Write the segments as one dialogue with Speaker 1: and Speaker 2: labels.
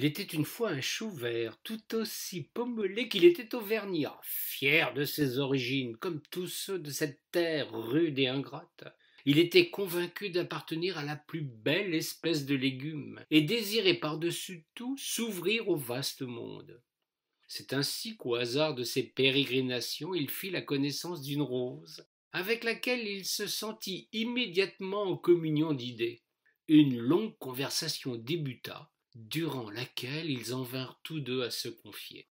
Speaker 1: Il était une fois un chou vert, tout aussi pommelé qu'il était auvergnat, fier de ses origines, comme tous ceux de cette terre rude et ingrate. Il était convaincu d'appartenir à la plus belle espèce de légumes, et désirait par-dessus tout s'ouvrir au vaste monde. C'est ainsi qu'au hasard de ses pérégrinations, il fit la connaissance d'une rose, avec laquelle il se sentit immédiatement en communion d'idées. Une longue conversation débuta, durant laquelle ils en vinrent tous deux à se confier.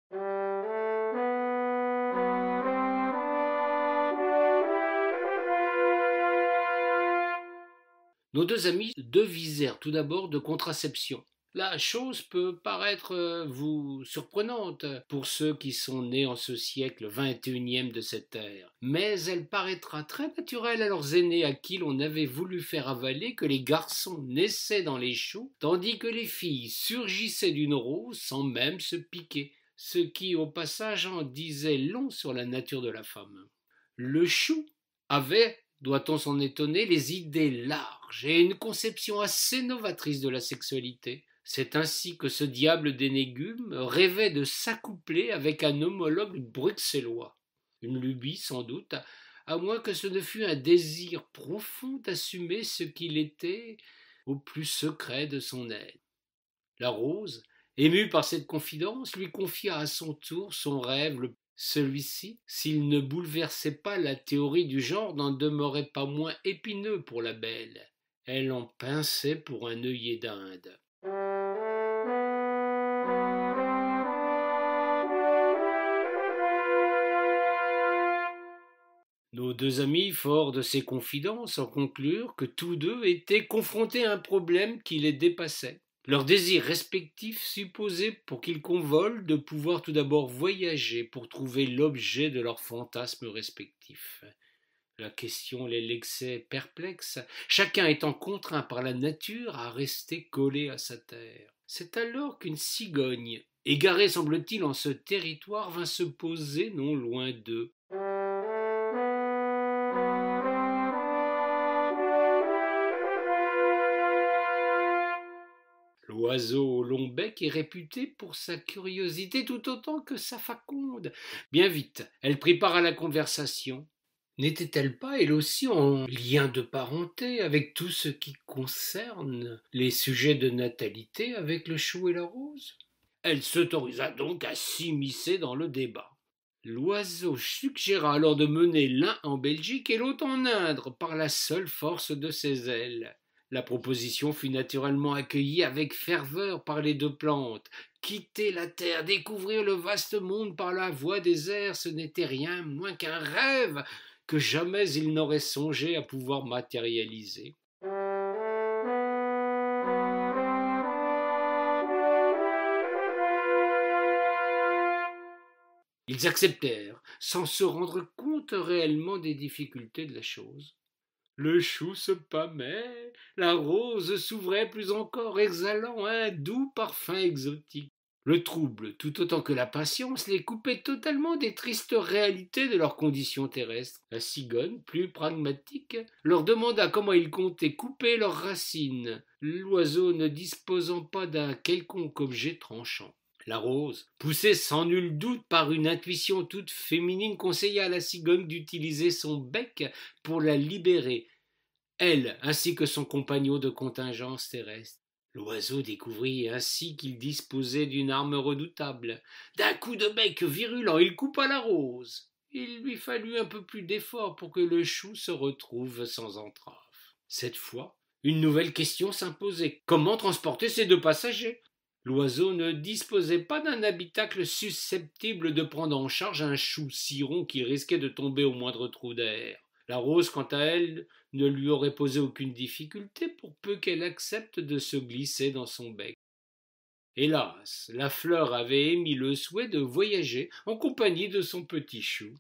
Speaker 1: Nos deux amis devisèrent tout d'abord de contraception. La chose peut paraître vous surprenante pour ceux qui sont nés en ce siècle 21e de cette ère, mais elle paraîtra très naturelle à leurs aînés à qui l'on avait voulu faire avaler que les garçons naissaient dans les choux, tandis que les filles surgissaient d'une rose sans même se piquer, ce qui au passage en disait long sur la nature de la femme. Le chou avait, doit-on s'en étonner, les idées larges et une conception assez novatrice de la sexualité. C'est ainsi que ce diable des légumes rêvait de s'accoupler avec un homologue bruxellois. Une lubie sans doute, à moins que ce ne fût un désir profond d'assumer ce qu'il était au plus secret de son être. La rose, émue par cette confidence, lui confia à son tour son rêve. Celui-ci, s'il ne bouleversait pas la théorie du genre, n'en demeurait pas moins épineux pour la belle. Elle en pinçait pour un œillet d'Inde. Nos deux amis, forts de ces confidences, en conclurent que tous deux étaient confrontés à un problème qui les dépassait. Leurs désirs respectifs supposaient, pour qu'ils convolent, de pouvoir tout d'abord voyager pour trouver l'objet de leurs fantasmes respectifs. La question les laissait perplexes, chacun étant contraint par la nature à rester collé à sa terre. C'est alors qu'une cigogne, égarée semble-t-il en ce territoire, vint se poser non loin d'eux. L'oiseau au long bec est réputé pour sa curiosité tout autant que sa faconde. Bien vite, elle prit part à la conversation. N'était-elle pas, elle aussi, en lien de parenté avec tout ce qui concerne les sujets de natalité avec le chou et la rose? Elle s'autorisa donc à s'immiscer dans le débat. L'oiseau suggéra alors de mener l'un en Belgique et l'autre en Inde par la seule force de ses ailes. La proposition fut naturellement accueillie avec ferveur par les deux plantes. Quitter la terre, découvrir le vaste monde par la voie des airs, ce n'était rien moins qu'un rêve que jamais ils n'auraient songé à pouvoir matérialiser. Ils acceptèrent, sans se rendre compte réellement des difficultés de la chose. Le chou se pâmait, la rose s'ouvrait plus encore, exhalant un doux parfum exotique. Le trouble, tout autant que la patience, les coupait totalement des tristes réalités de leurs conditions terrestres. La cigogne, plus pragmatique, leur demanda comment ils comptaient couper leurs racines, l'oiseau ne disposant pas d'un quelconque objet tranchant. La rose, poussée sans nul doute par une intuition toute féminine, conseilla à la cigogne d'utiliser son bec pour la libérer, elle ainsi que son compagnon de contingence terrestre. L'oiseau découvrit ainsi qu'il disposait d'une arme redoutable. D'un coup de bec virulent, il coupa la rose. Il lui fallut un peu plus d'effort pour que le chou se retrouve sans entrave. Cette fois, une nouvelle question s'imposait. Comment transporter ces deux passagers? L'oiseau ne disposait pas d'un habitacle susceptible de prendre en charge un chou si rond qu'il risquait de tomber au moindre trou d'air. La rose, quant à elle, ne lui aurait posé aucune difficulté pour peu qu'elle accepte de se glisser dans son bec. Hélas, la fleur avait émis le souhait de voyager en compagnie de son petit chou.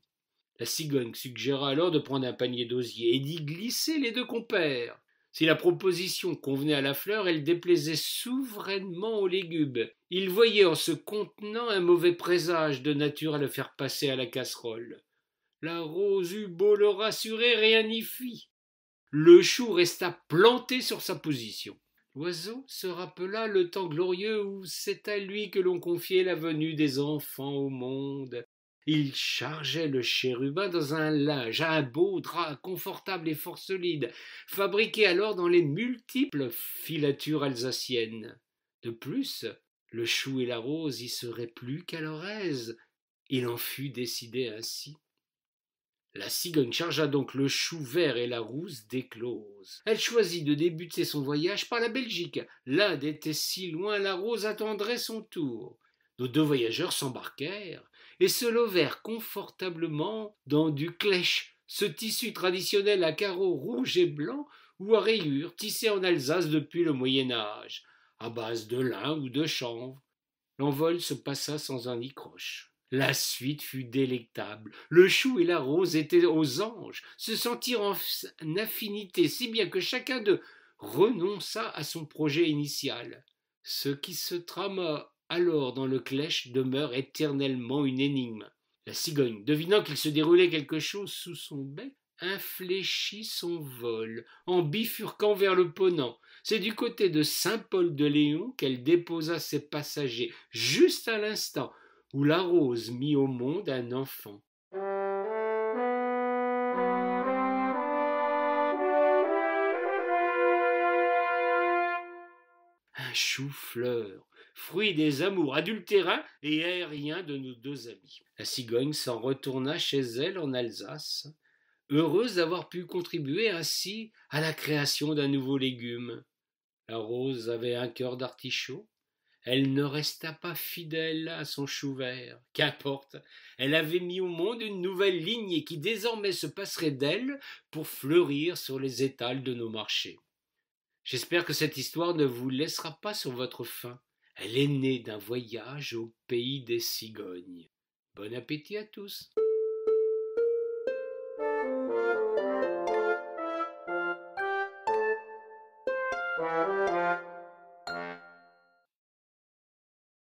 Speaker 1: La cigogne suggéra alors de prendre un panier d'osier et d'y glisser les deux compères. Si la proposition convenait à la fleur, elle déplaisait souverainement aux légumes. Il voyait en ce contenant un mauvais présage de nature à le faire passer à la casserole. La rose eut beau le rassurer, rien n'y fit. Le chou resta planté sur sa position. L'oiseau se rappela le temps glorieux où c'est à lui que l'on confiait la venue des enfants au monde. Il chargeait le chérubin dans un linge, un beau drap confortable et fort solide, fabriqué alors dans les multiples filatures alsaciennes. De plus, le chou et la rose y seraient plus qu'à leur aise. Il en fut décidé ainsi. La cigogne chargea donc le chou vert et la rousse d'éclose. Elle choisit de débuter son voyage par la Belgique. L'Inde était si loin, la rose attendrait son tour. Nos deux voyageurs s'embarquèrent et se levèrent confortablement dans du clèche, ce tissu traditionnel à carreaux rouges et blancs ou à rayures tissé en Alsace depuis le Moyen Âge, à base de lin ou de chanvre. L'envol se passa sans un nicroche. La suite fut délectable. Le chou et la rose étaient aux anges, se sentirent en affinité, si bien que chacun d'eux renonça à son projet initial. Ce qui se trama alors dans le clèche demeure éternellement une énigme. La cigogne, devinant qu'il se déroulait quelque chose sous son bec, infléchit son vol, en bifurquant vers le Ponant. C'est du côté de Saint-Paul-de-Léon qu'elle déposa ses passagers, juste à l'instant où la rose mit au monde un enfant. Un chou-fleur, fruit des amours adultérins et aériens de nos deux amis. La cigogne s'en retourna chez elle en Alsace, heureuse d'avoir pu contribuer ainsi à la création d'un nouveau légume. La rose avait un cœur d'artichaut. Elle ne resta pas fidèle à son chou vert. Qu'importe, elle avait mis au monde une nouvelle lignée qui désormais se passerait d'elle pour fleurir sur les étals de nos marchés. J'espère que cette histoire ne vous laissera pas sur votre faim. Elle est née d'un voyage au pays des cigognes. Bon appétit à tous.